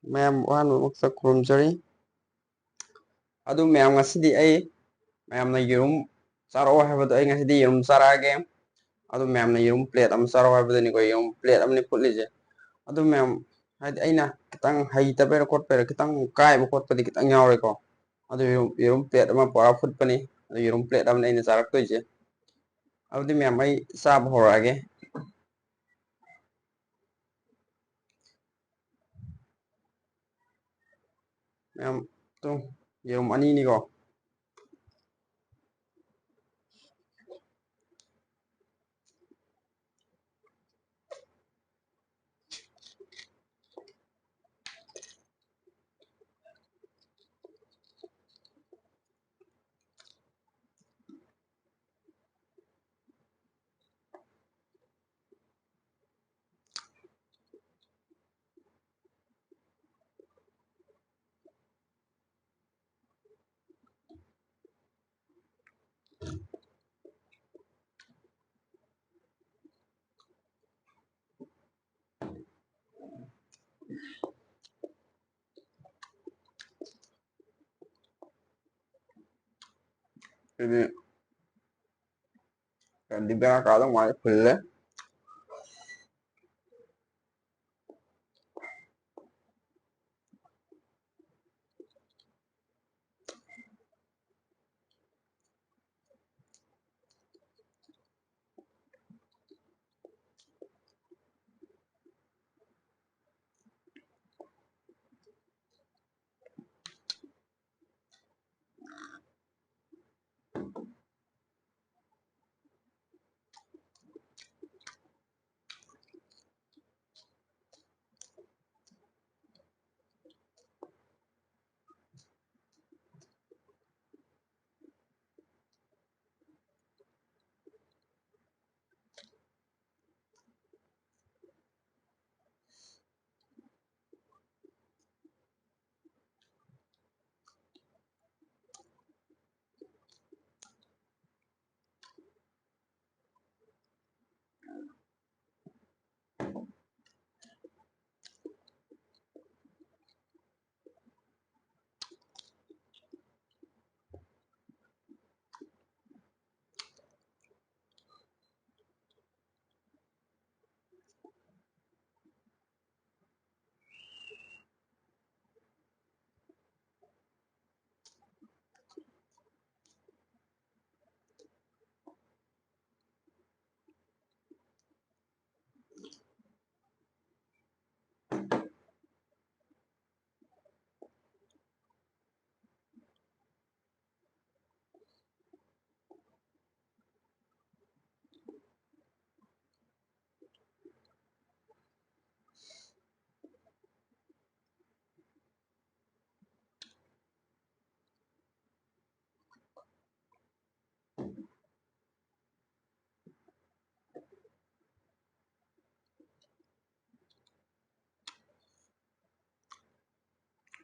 Ma'am ꯑꯍꯥꯟꯕꯃꯛꯇ ꯈꯨꯔꯨꯝꯖꯔꯤ ꯑꯗꯨ ꯃꯌꯥꯝ ꯉꯁꯤꯗꯤ ꯑꯩ ꯃꯌꯥꯝꯅ ꯌꯦꯔꯨꯝ ꯆꯥꯔꯛꯑꯣ ꯍꯥꯏꯕꯗꯣ ꯑꯩ ꯉꯁꯤꯗꯤ ꯌꯦꯔꯨꯝ ꯆꯥꯔꯛꯑꯒꯦ ꯑꯗꯨ ꯃꯌꯥꯝꯅ ꯌꯦꯔꯨꯝ ꯄ꯭ꯂꯦꯠ ꯑꯃ ꯆꯥꯔꯛꯑꯣ ꯍꯥꯏꯕꯗꯨꯅꯤꯀꯣ ꯌꯦꯔꯨꯝ ꯄ꯭ꯂꯦꯠ ꯑꯃꯅꯤ ꯐꯨꯠꯂꯤꯁꯦ ꯑꯗꯨ ꯃꯌꯥꯝ ꯍꯥꯏꯗꯤ ꯑꯩꯅ ꯈꯤꯇꯪ ꯍꯩꯇꯕꯩꯔ ꯈꯣꯠꯄꯩꯔ ꯈꯤꯇꯪ ꯀꯥꯏꯕ ꯈꯣꯠꯄꯗꯤ ꯈꯤꯇꯪ ꯌꯥꯎꯔꯦꯀꯣ ꯑꯗꯨ ꯌꯦꯔꯨꯝ ꯄ꯭ꯂꯦꯠ ꯑꯃ ꯄꯨꯔꯥ ꯐꯨꯠꯄꯅꯤ ꯑꯗꯨ ꯌꯦꯔꯨꯝ ꯄ꯭ꯂꯦꯠ ꯑꯃꯅꯤ ꯑꯩꯅ ꯆꯥꯔꯛꯇꯣꯏꯁꯦ ꯑꯗꯨꯗꯤ ꯃꯌꯥꯝ ꯑꯩ ꯆꯥꯕ ꯍꯧꯔꯛꯑꯒꯦ ꯃꯌꯥꯝ ꯇꯨ ꯌꯦꯔꯨꯝ ꯑꯅꯤꯅꯤꯀꯣ ini di belakang kadang malah full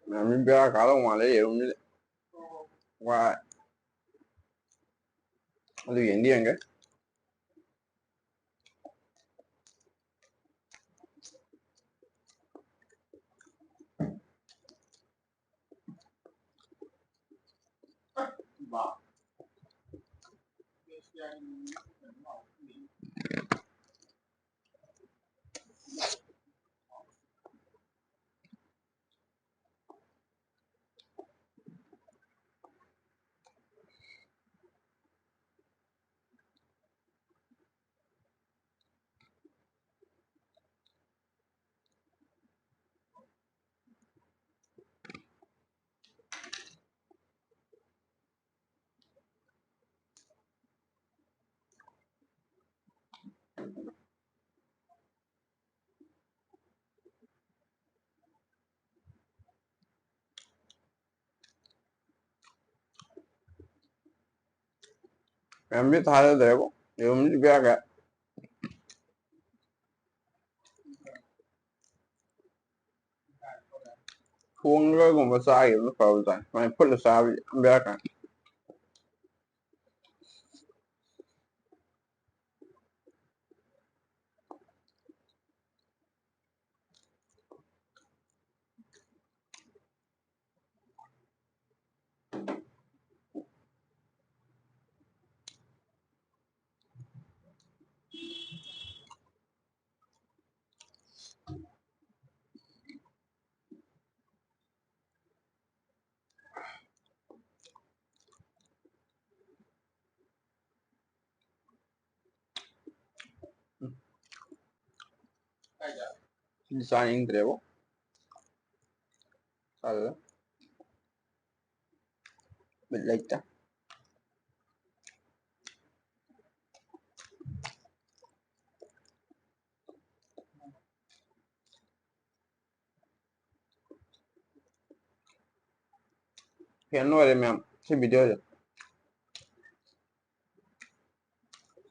mình bia cả lông ngoài lấy yerum qua ಅದು ಎಂಡಿ ಹಂಗೆ em biết thay để không yerum bia cả khuôn cái còn mà sai nó phải rồi mày phút là sao bia cả ꯆꯥꯅꯤꯡꯗ꯭ꯔꯦꯕꯣ ꯆꯜꯂ ꯕꯤꯠ ꯂꯩꯇꯦ ꯐꯦꯟ ꯑꯣꯏꯔꯦ ꯃꯌꯥꯝ ꯁꯤ ꯚꯤꯗꯤꯑꯣꯁꯦ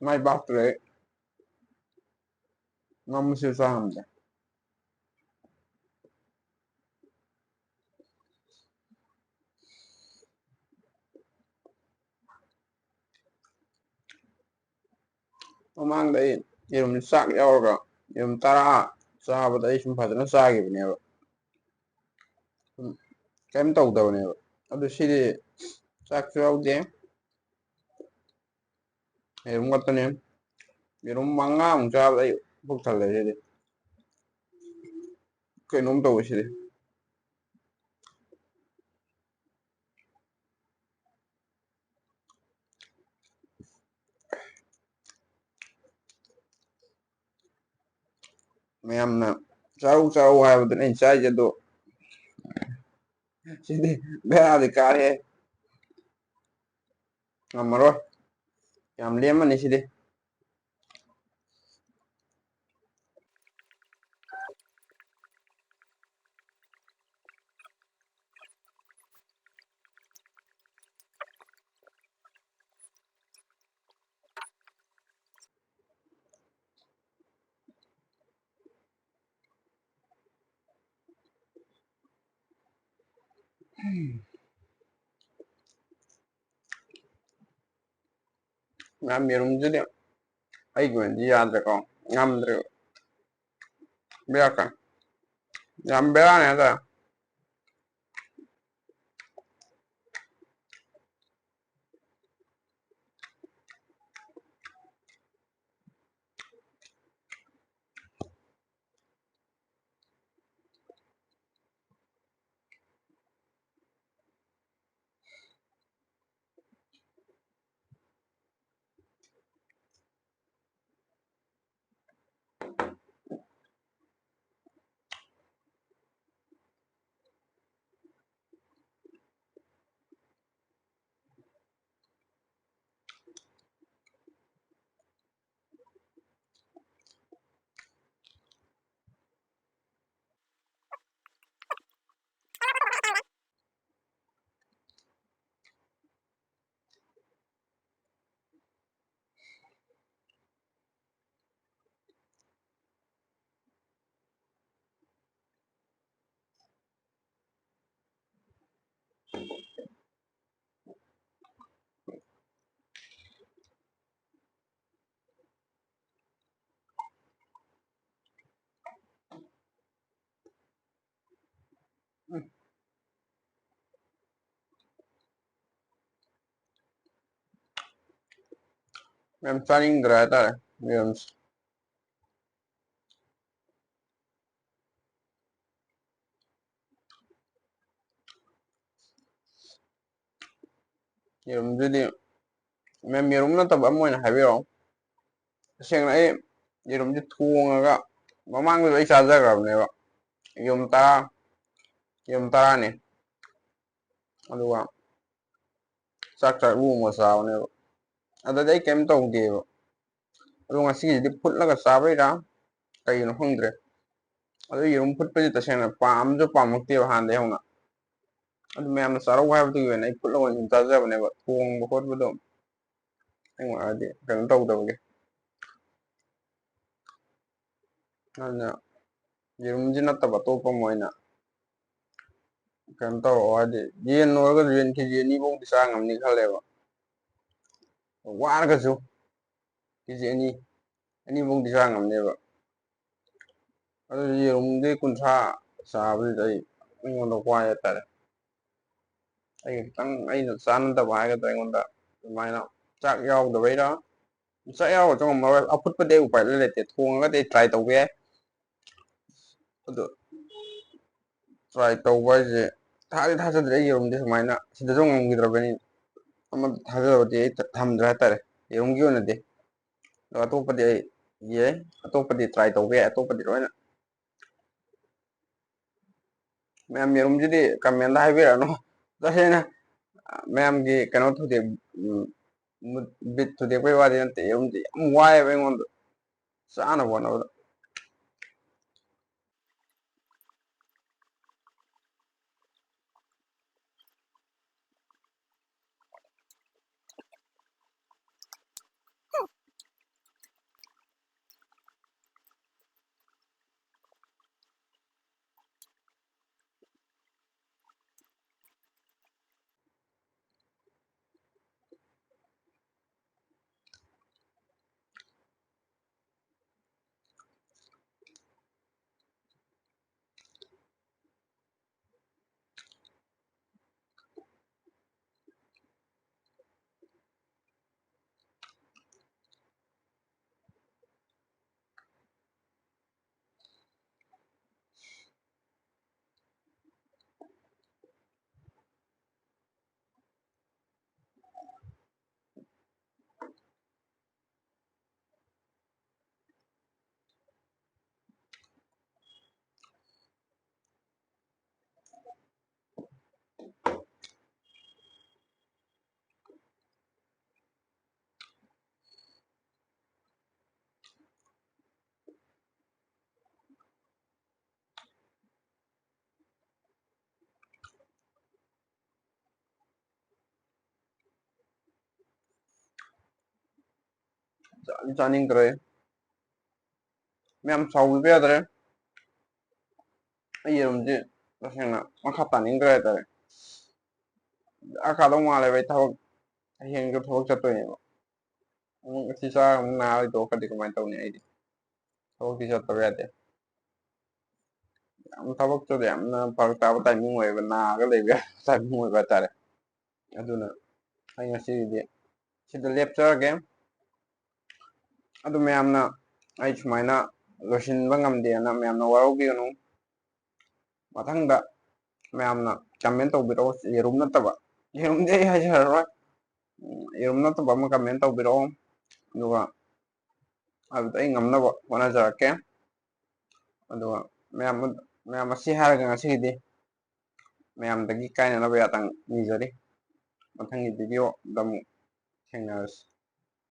ꯃꯥꯏ ꯄꯥꯛꯇ꯭ꯔꯦ ꯉꯝꯃꯁꯨ ꯆꯥ ꯉꯝꯗꯦ ꯃꯃꯥꯡꯗ ꯑꯩ ꯌꯦꯔꯨꯝ ꯆꯥꯛ ꯌꯥꯎꯔꯒ ꯌꯦꯔꯨꯝ 10 ꯆꯥꯕꯗ ꯑꯩ ꯁꯨꯝ ꯐꯖꯅ ꯆꯥꯈꯤꯕꯅꯦꯕ ꯀꯩꯝ ꯇꯧꯗꯕꯅꯦꯕ ꯑꯗꯨ ꯁꯤꯗꯤ ꯆꯥꯛꯁꯨ ꯌꯥꯎꯗꯦ ꯌꯦꯔꯨꯝ ꯈꯛꯇꯅꯦ ꯌꯦꯔꯨꯝ 5 ꯆꯥꯕꯗ ꯑꯩ ꯄꯨꯛ ꯊꯜꯂꯦ ꯁꯤꯗꯤ ꯀꯩꯅꯣꯝ ꯇꯧꯋꯦ ꯁꯤꯗꯤ ꯃꯌꯥꯝꯅ ꯆꯥꯔꯧ ꯆꯥꯔꯧ ꯍꯥꯏꯕꯗꯨꯅ ꯑꯩꯅ ꯆꯥꯏꯁꯦ ꯑꯗꯣ ꯁꯤꯗꯤ ꯕꯦꯔꯥꯗꯤ ꯀꯥꯔꯦꯍꯦ ꯉꯝꯃꯔꯣꯏ ꯌꯥꯝ ꯂꯦꯝꯃꯅꯤ ꯁꯤꯗꯤ ꯃꯌꯥꯝ ꯌꯦꯔꯨꯝꯁꯤꯗꯤ ꯑꯩꯒꯤ ꯑꯣꯏꯅꯗꯤ ꯌꯥꯗ꯭ꯔꯦꯀꯣ ꯉꯝꯗ꯭ꯔꯦꯕ ꯕꯦꯔꯥ ꯀꯥꯏ ꯌꯥꯝ ꯕꯦꯔꯥꯅꯦ ꯍꯥꯏꯇꯥꯔꯦ ꯃꯌꯥꯝ ꯆꯥꯅꯤꯡꯗ꯭ꯔꯦ ꯍꯥꯏꯇꯥꯔꯦ ꯌꯦꯔꯨꯝꯁꯦ ꯌꯦꯔꯨꯝꯁꯤꯗꯤ ꯃꯦꯝ ꯌꯦꯔꯨꯝ ꯅꯠꯇꯕ ꯑꯃ ꯑꯣꯏꯅ ꯍꯥꯏꯕꯤꯔꯛꯑꯣ ꯇꯁꯦꯡꯅ ꯑꯩ ꯌꯦꯔꯨꯝꯁꯦ ꯊꯣꯡꯉꯒ ꯃꯃꯥꯡꯗꯁꯨ ꯑꯩ ꯆꯥꯖꯈ꯭ꯔꯕꯅꯦꯕ ꯌꯦꯔꯨꯝ 10ꯅꯤ ꯑꯗꯨꯒ ꯆꯥꯛ ꯆꯥꯛꯂꯨ ꯑꯃꯒ ꯆꯥꯕꯅꯦꯕ ꯑꯗꯨꯗꯤ ꯑꯩ ꯀꯩꯝ ꯇꯧꯗꯦꯕ ꯑꯗꯣ ꯉꯁꯤꯒꯤꯁꯤꯗꯤ ꯐꯨꯠꯂꯒ ꯆꯥꯕꯩꯔꯥ ꯀꯩꯒꯤꯅꯣ ꯈꯪꯗ꯭ꯔꯦ ꯑꯗꯨ ꯌꯦꯔꯨꯝ ꯐꯨꯠꯄꯁꯤ ꯇꯁꯦꯡꯅ ꯄꯥꯝꯁꯨ ꯄꯥꯝꯃꯛꯇꯦꯕ ꯍꯥꯟꯅꯗꯩ ꯍꯧꯅ ꯑꯗꯨ ꯃꯌꯥꯝꯅ ꯆꯥꯔꯧ ꯍꯥꯏꯕꯗꯨꯒꯤ ꯑꯣꯏꯅ ꯑꯩ ꯐꯨꯠꯂꯒ ꯑꯣꯏꯅ ꯁꯨꯝ ꯆꯥꯖꯕꯅꯦꯕ ꯊꯣꯡꯕ ꯈꯣꯠꯄꯗꯣ ꯑꯩꯉꯣꯟꯗꯗꯤ ꯀꯩꯅꯣ ꯇꯧꯗꯕꯒꯤ ꯑꯗꯨꯅ ꯌꯦꯔꯨꯝꯁꯤ ꯅꯠꯇꯕ ꯑꯇꯣꯞꯄ ꯑꯃ ꯑꯣꯏꯅ ꯀꯩꯅꯣ ꯇꯧꯔꯛꯑꯣ ꯍꯥꯏꯗꯤ ꯌꯦꯟ ꯑꯣꯏꯔꯒꯁꯨ ꯌꯦꯟ KG 2ꯐꯧꯗꯤ ꯆꯥ ꯉꯝꯅꯤ ꯈꯜꯂꯦꯕ ꯋꯥꯔꯒꯁꯨ KG 2ꯐꯧꯗꯤ ꯆꯥ ꯉꯝꯅꯦꯕ ꯑꯗꯨ ꯌꯦꯔꯨꯝꯗꯤ 30 ꯆꯥꯕꯁꯤꯗ ꯑꯩꯉꯣꯟꯗ ꯋꯥꯏ ꯍꯥꯏꯇꯥꯔꯦ ꯑꯩ ꯈꯤꯇꯪ ꯑꯩꯅ ꯆꯥꯟꯅꯗꯕ ꯍꯥꯏꯒꯗ꯭ꯔꯥ ꯑꯩꯉꯣꯟꯗ ꯑꯗꯨꯃꯥꯏꯅ ꯆꯥꯛ ꯌꯥꯎꯗꯕꯩꯔꯥ ꯆꯥꯛ ꯌꯥꯎꯔꯁꯨ ꯉꯝꯃꯔꯣꯏ ꯑꯐꯨꯠꯄꯗꯤ ꯑꯩ ꯎꯄꯥꯏ ꯂꯩꯇꯦ ꯊꯣꯡꯉꯒꯗꯤ ꯑꯩ ꯇ꯭ꯔꯥꯏ ꯇꯧꯕ ꯌꯥꯏ ꯑꯗꯣ ꯇ꯭ꯔꯥꯏ ꯇꯧꯕ ꯍꯥꯏꯁꯦ ꯊꯥꯗꯤ ꯊꯥꯖꯗ꯭ꯔꯦ ꯌꯦꯔꯨꯝꯗꯤ ꯁꯨꯃꯥꯏꯅ ꯁꯤꯗꯁꯨ ꯉꯝꯈꯤꯗ꯭ꯔꯕꯅꯤ ꯑꯃ ꯊꯥꯖꯕꯗꯤ ꯑꯩ ꯊꯝꯗ꯭ꯔꯦ ꯍꯥꯏꯇꯥꯔꯦ ꯌꯦꯔꯨꯝꯒꯤ ꯑꯣꯏꯅꯗꯤ ꯑꯗꯣ ꯑꯇꯣꯞꯄꯗꯤ ꯑꯩ ꯌꯥꯏ ꯑꯇꯣꯞꯄꯗꯤ ꯇ꯭ꯔꯥꯏ ꯇꯧꯕ ꯌꯥꯏ ꯑꯇꯣꯞꯄꯗꯤ ꯂꯣꯏꯅ ꯃꯌꯥꯝ ꯌꯦꯔꯨꯝꯁꯤꯗꯤ ꯀꯃꯦꯟꯗ ꯍꯥꯏꯕꯤꯔꯛꯑꯅꯨ ꯇꯁꯦꯡꯅ ꯃꯌꯥꯝꯒꯤ ꯀꯩꯅꯣ ꯊꯨꯗꯦꯛ ꯕꯤꯠ ꯊꯨꯗꯦꯛꯄꯩ ꯋꯥꯗꯤ ꯅꯠꯇꯦ ꯌꯦꯔꯨꯝꯗꯤ ꯌꯥꯝ ꯋꯥꯏꯑꯦꯕ ꯑꯩꯉꯣꯟꯗ ꯆꯥꯅꯕ ꯍꯣꯠꯅꯕꯗ ꯆꯥꯅꯤꯡꯗ꯭ꯔꯦ ꯃꯌꯥꯝ ꯁꯥꯎꯕꯤꯕ ꯌꯥꯗ꯭ꯔꯦ ꯑꯩ ꯌꯦꯔꯨꯝꯁꯤ ꯇꯁꯦꯡꯅ ꯃꯈꯥ ꯇꯥꯅꯤꯡꯗ꯭ꯔꯦ ꯍꯥꯏꯇꯥꯔꯦ ꯀꯥꯗꯧ ꯃꯥꯜꯂꯦꯕ ꯑꯩ ꯊꯕꯛ ꯍꯌꯦꯡꯁꯨ ꯊꯕꯛ ꯆꯠꯇꯣꯏꯅꯦꯕ ꯑꯁꯤ ꯆꯥꯔ ꯑꯃꯨꯛ ꯅꯥꯔꯣꯏ ꯇꯣꯛꯈ꯭ꯔꯗꯤ ꯀꯃꯥꯏꯅ ꯇꯧꯅꯤ ꯑꯩꯗꯤ ꯊꯕꯛꯇꯤ ꯆꯠꯇꯕ ꯌꯥꯗꯦ ꯌꯥꯝ ꯊꯕꯛꯇꯨꯗ ꯌꯥꯝꯅ ꯐꯔꯛ ꯇꯥꯕ ꯇꯥꯏꯃꯤꯡ ꯑꯣꯏꯌꯦꯕ ꯅꯥꯔꯒ ꯂꯩꯕ ꯌꯥꯕ ꯇꯥꯏꯃꯤꯡ ꯑꯣꯏꯕ ꯍꯥꯏꯇꯥꯔꯦ ꯑꯗꯨꯅ ꯑꯩ ꯉꯁꯤꯒꯤꯗꯤ ꯁꯤꯗ ꯂꯦꯞꯆꯔꯒꯦ ꯑꯗꯨ ꯃꯌꯥꯝꯅ ꯑꯩ ꯁꯨꯃꯥꯏꯅ ꯂꯣꯏꯁꯤꯟꯕ ꯉꯝꯗꯦꯅ ꯃꯌꯥꯝꯅ ꯋꯥꯔꯧꯕꯤꯒꯅꯨ ꯃꯊꯪꯗ ꯃꯌꯥꯝꯅ ꯀꯃꯦꯟ ꯇꯧꯕꯤꯔꯛꯑꯣ ꯌꯦꯔꯨꯝ ꯅꯠꯇꯕ ꯌꯦꯔꯨꯝꯗꯤ ꯑꯩ ꯍꯥꯏꯖꯔꯔꯣꯏ ꯌꯦꯔꯨꯝ ꯅꯠꯇꯕ ꯑꯃ ꯀꯃꯦꯟ ꯇꯧꯕꯤꯔꯛꯑꯣ ꯑꯗꯨꯒ ꯑꯗꯨꯗ ꯑꯩ ꯉꯝꯅꯕ ꯍꯣꯠꯅꯖꯔꯛꯀꯦ ꯑꯗꯨꯒ ꯃꯌꯥꯝ ꯑꯁꯤ ꯍꯥꯏꯔꯒ ꯉꯁꯤꯒꯤꯗꯤ ꯃꯌꯥꯝꯗꯒꯤ ꯀꯥꯏꯅꯅꯕ ꯌꯥꯇꯪ ꯅꯤꯖꯔꯤ ꯃꯊꯪꯒꯤ ꯚꯤꯗꯤꯑꯣꯗ ꯑꯃꯨꯛ ꯊꯦꯡꯅꯔꯁꯤ